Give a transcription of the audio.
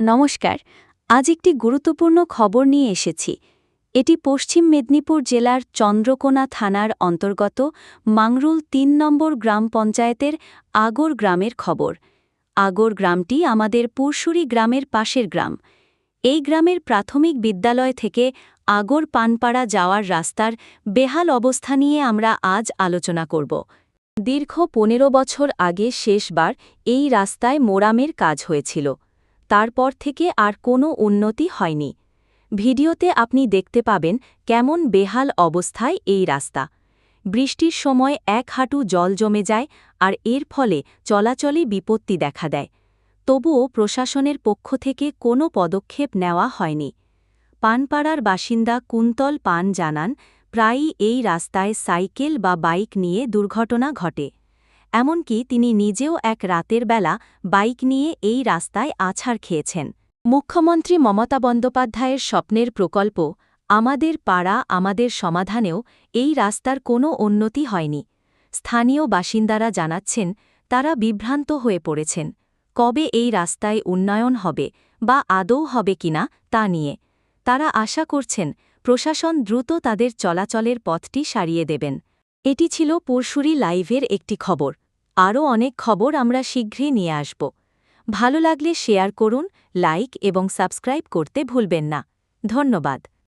নমস্কার। আজ একটি গুরুত্বপূর্ণ খবর নিয়ে এসেছি। এটি পশ্চিম মেদিনীপুর জেলার চন্দ্রকোনা থানার অন্তর্গত মাংরুল ৩ নম্বর গ্রাম পঞ্চায়েতের আগর গ্রামের খবর। আগর গ্রামটি আমাদের পুরশুরি গ্রামের পাশের গ্রাম। এই গ্রামের প্রাথমিক বিদ্যালয় থেকে আগর পানপাড়া যাওয়ার রাস্তার বেহাল অবস্থা নিয়ে আমরা আজ আলোচনা করব। দীর্ঘ ১৫ বছর আগে শেষবার এই রাস্তায় মোরামের কাজ হয়েছিল। তারপর থেকে আর কোনো উন্নতি হয়নি। ভিডিওতে আপনি দেখতে পাবেন কেমন বেহাল অবস্থায় এই রাস্তা। বৃষ্টির সময় ১ হাঁটু জল জমে যায় আর এর ফলে চলাচলে বিপত্তি দেখা দেয়। তবুও প্রশাসনের পক্ষ থেকে কোনো পদক্ষেপ নেওয়া হয়নি। পানপাড়ার বাসিন্দা কুন্তল পান জানান, প্রায়ই এই রাস্তায় সাইকেল বা বাইক নিয়ে দুর্ঘটনা ঘটে। এমনকি তিনি নিজেও এক রাতের বেলা বাইক নিয়ে এই রাস্তায় আছাড় খেয়েছেন। মুখ্যমন্ত্রী মমতা বন্দ্যোপাধ্যায়ের স্বপ্নের প্রকল্প আমাদের পাড়া আমাদের সমাধানেও এই রাস্তার কোনো উন্নতি হয়নি। স্থানীয় বাসিন্দারা জানাচ্ছেন, তারা বিভ্রান্ত হয়ে পড়েছেন। কবে এই রাস্তায় উন্নয়ন হবে বা আদৌ হবে কিনা তা নিয়ে তারা আশা করছেন প্রশাসন দ্রুত তাদের চলাচলের পথটি সারিয়ে দেবেন। এটি ছিল পুরশুরি লাইভের একটি খবর। আরও অনেক খবর আমরা শীঘ্রই নিয়ে আসব। ভালো লাগলে শেয়ার করুন, লাইক এবং সাবস্ক্রাইব করতে ভুলবেন না। ধন্যবাদ।